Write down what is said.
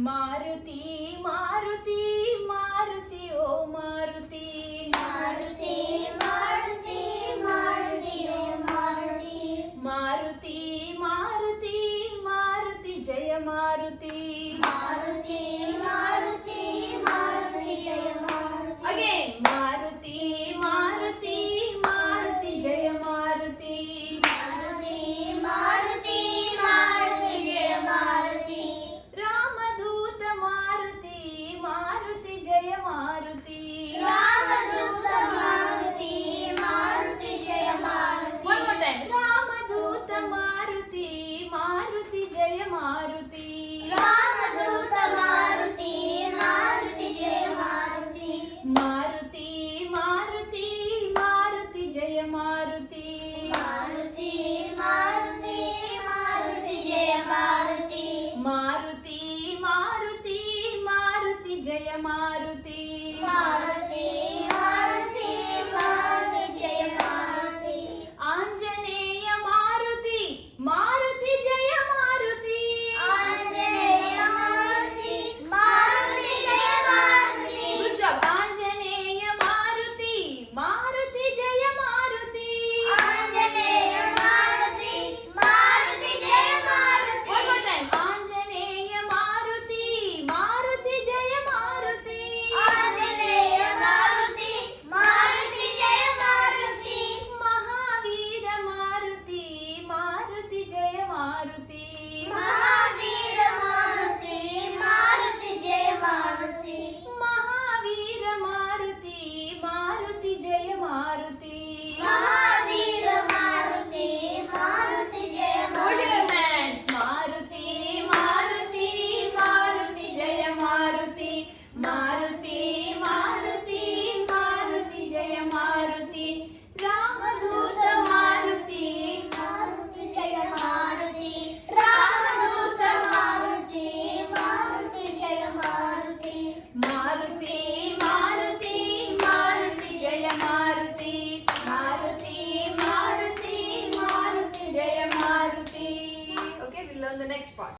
ಮಾರುತಿ ಮಾರುತಿ ಮಾರುತಿ ಓ ಮಾರುತಿ ಮಾರುತಿ ಮಾರುತಿ ಮಾರುತಿ ಓ ಮಾರುತಿ ಮಾರುತಿ ಮಾರುತಿ ಮಾರುತಿ ಜಯ ಮಾರುತಿ ಮಾರುತಿ ಮಾರುತಿ ಮಾರುತಿ ಜಯ ಮಾರುತಿ ಅಗೇನ್ ಮಾರುತಿ ಮಾರುತಿ ಮಾರುತಿ ಜಯ ಮಾರುತಿ ಮಾರುತಿ ಮಾರುತಿ ಮಾರುತಿ ಜಯ ಮಾರುತಿ ರಾಮದೂತ ಮಾರುತಿ ಮಾರುತಿ ಜಯ ಮಾರುತಿ ರಾಮದೂತ ಮಾರುತಿ ಮಾರುತಿ ಜಯ ಮಾರುತಿ One more time. ರಾಮದೂತ ಮಾರುತಿ ಮಾರುತಿ ಜಯ ಮಾರುತಿ ರಾಮದೂತ ಮಾರುತಿ ಮಾರುತಿ ಜಯ ಮಾರುತಿ ಮಾರುತಿ ಮಾರುತಿ ಮಾರುತಿ ಜಯ ಮಾರುತಿ ಮಾರುತಿ ಮಾರುತಿ ಮಾರುತಿ ಜಯ ಮಾರುತಿ ಮಾರುತಿ ಮಾರುತಿ ಮಾರುತಿ ಜಯ ಮಾರುತಿ ಮಾರುತಿ ಮಾರುತಿ ಮಾರುತಿ ಜಯ ಮಾರುತಿ ಆಂಜನೇಯ ಮಾರುತಿ ಮಾರುತಿ ಜಯ ಮಾರುತಿ ಆಂಜನೇಯ ಮಾರುತಿ ಮಾರುತಿ ಜಯ ಮಾರುತಿ Good job. ಆಂಜನೇಯ ಮಾರುತಿ ಮಾರುತಿ ಜಯ ಮಾರುತಿ ಆಂಜನೇಯ ಮಾರುತಿ ಮಾರುತಿ ಜಯ Maruti One more time. Anjaneya Maruti Maruti ಜಯ ಮಾರುತಿ ಆಂಜನೇಯ ಮಾರುತಿ ಮಾರುತಿ ಜಯ ಮಾರುತಿ ಮಹಾವೀರ ಮಾರುತಿ ಮಾರುತಿ ಜಯ ಮಾರುತಿ ಮಹಾವೀರ ಮಾರುತಿ ಮಾರುತಿ ಜಯ ಮಾರುತಿ ಮಹಾವೀರ ಮಾರುತಿ ಮಾರುತಿ ಜಯ ಮಾರುತಿ ಮಹಾವೀರ ಮಾರುತಿ ಮಾರುತಿ ಜಯ Hold your Maruti hands. Maruti Maruti Maruti ಜಯ ಮಾರುತಿ ಮಾರುತಿ ಮಾರುತಿ ಮಾರುತಿ ಜಯ ಮಾರುತಿ ರಾಮದೂತ ಮಾರುತಿ ಮಾರುತಿ ಜಯ ಮಾರುತಿ ರಾಮದೂತ ಮಾರುತಿ ಮಾರುತಿ ಜಯ ಮಾರುತಿ ಮಾರುತಿ ಮಾರುತಿ ಮಾರುತಿ ಜಯ ಮಾರುತಿ ಮಾರುತಿ ಮಾರುತಿ ಮಾರುತಿ ಜಯ Maruti. Okay, we'll learn the next part.